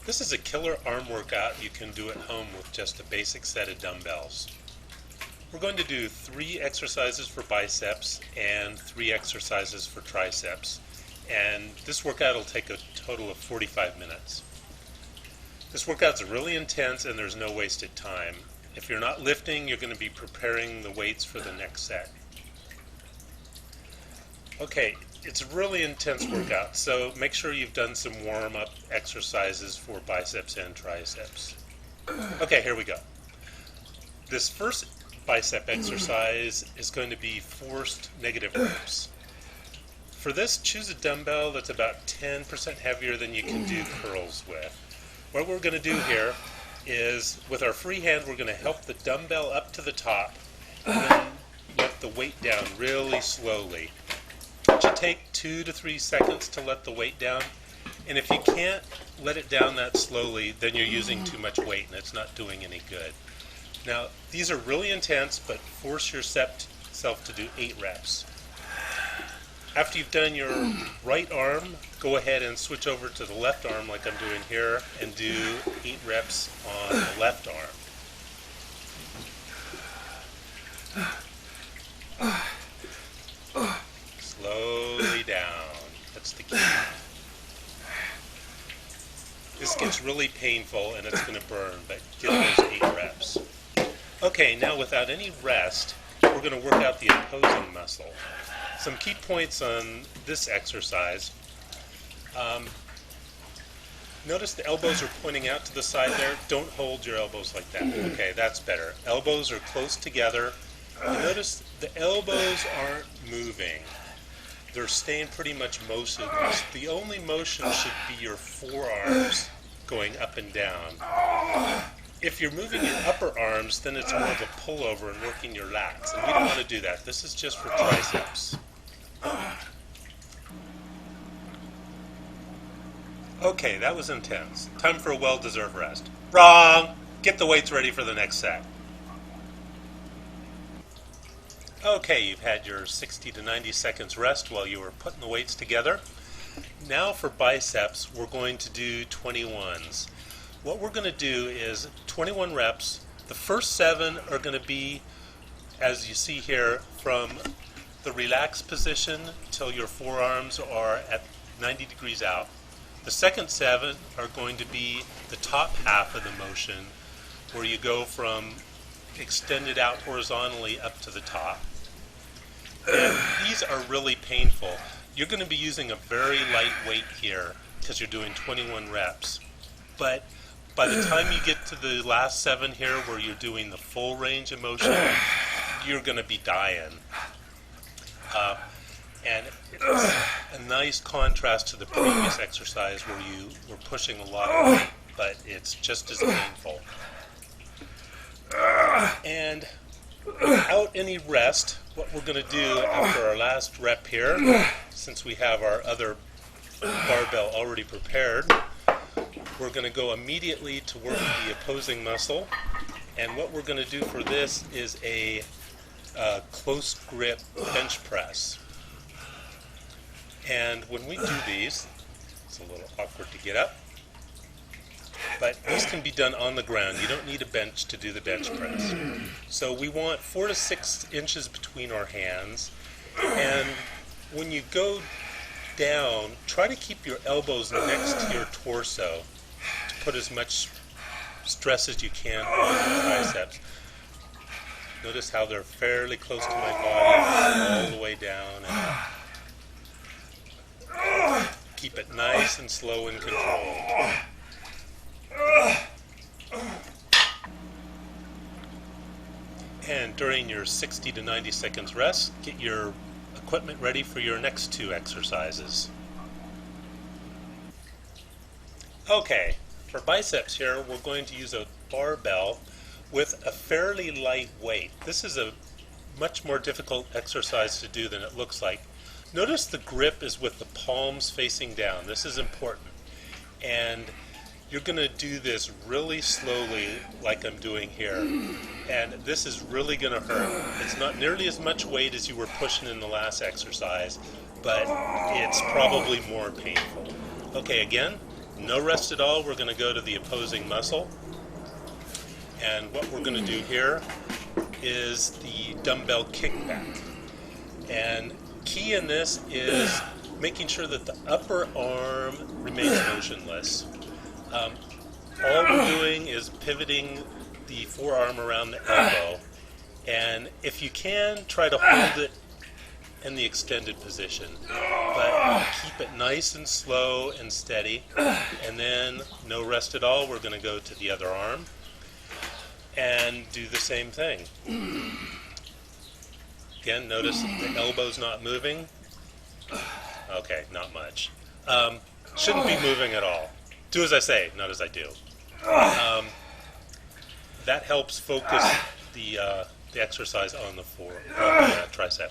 This is a killer arm workout you can do at home with just a basic set of dumbbells. We're going to do 3 exercises for biceps and 3 exercises for triceps. And this workout will take a total of 45 minutes. This workout's really intense and there's no wasted time. If you're not lifting, you're going to be preparing the weights for the next set. Okay, it's a really intense workout, so make sure you've done some warm-up exercises for biceps and triceps. Okay, here we go. This first bicep exercise is going to be forced negative reps. For this, choose a dumbbell that's about 10% heavier than you can do curls with. What we're going to do here is, with our free hand, we're going to help the dumbbell up to the top and then let the weight down really slowly. It should take 2 to 3 seconds to let the weight down, and if you can't let it down that slowly, then you're using too much weight and it's not doing any good. Now, these are really intense, but force yourself to do 8 reps. After you've done your right arm, go ahead and switch over to the left arm like I'm doing here and do 8 reps on the left arm. Slowly down. That's the key. This gets really painful and it's going to burn, but get those 8 reps. Okay, now without any rest, we're going to work out the opposing muscle. Some key points on this exercise. Notice the elbows are pointing out to the side there. Don't hold your elbows like that. Okay, that's better. Elbows are close together. And notice the elbows aren't moving. They're staying pretty much motionless. The only motion should be your forearms going up and down. If you're moving your upper arms, then it's more of a pullover and working your lats. And we don't want to do that. This is just for triceps. Okay, that was intense. Time for a well-deserved rest. Wrong! Get the weights ready for the next set. Okay, you've had your 60 to 90 seconds rest while you were putting the weights together. Now for biceps, we're going to do 21s. What we're going to do is 21 reps. The first 7 are going to be, as you see here, from the relaxed position till your forearms are at 90 degrees out. The second 7 are going to be the top half of the motion, where you go from extended out horizontally up to the top. And these are really painful. You're going to be using a very light weight here because you're doing 21 reps. But by the time you get to the last 7 here where you're doing the full range of motion, you're going to be dying. And it's a nice contrast to the previous exercise where you were pushing a lot of weight, but it's just as painful. And without any rest, what we're going to do after our last rep here, since we have our other barbell already prepared, we're going to go immediately to work the opposing muscle. And what we're going to do for this is a close grip bench press. And when we do these, it's a little awkward to get up, but these can be done on the ground. You don't need a bench to do the bench press. So we want 4 to 6 inches between our hands. And when you go down, try to keep your elbows next to your torso to put as much stress as you can on the triceps. Notice how they're fairly close to my body, all the way down. And keep it nice and slow and controlled. And during your 60 to 90 seconds rest, get your equipment ready for your next 2 exercises. Okay, for biceps here, we're going to use a barbell with a fairly light weight. This is a much more difficult exercise to do than it looks like. Notice the grip is with the palms facing down. This is important. And you're going to do this really slowly like I'm doing here. And this is really going to hurt. It's not nearly as much weight as you were pushing in the last exercise, but it's probably more painful. Okay, again, No rest at all, we're going to go to the opposing muscle. And what we're going to do here is the dumbbell kickback. And key in this is making sure that the upper arm remains motionless. All we're doing is pivoting the forearm around the elbow. And if you can, try to hold it in the extended position. But keep it nice and slow and steady. And then no rest at all, we're going to go to the other arm and do the same thing. Again, notice the elbow's not moving. Okay, not much. Shouldn't be moving at all. Do as I say, not as I do. That helps focus the exercise on the tricep.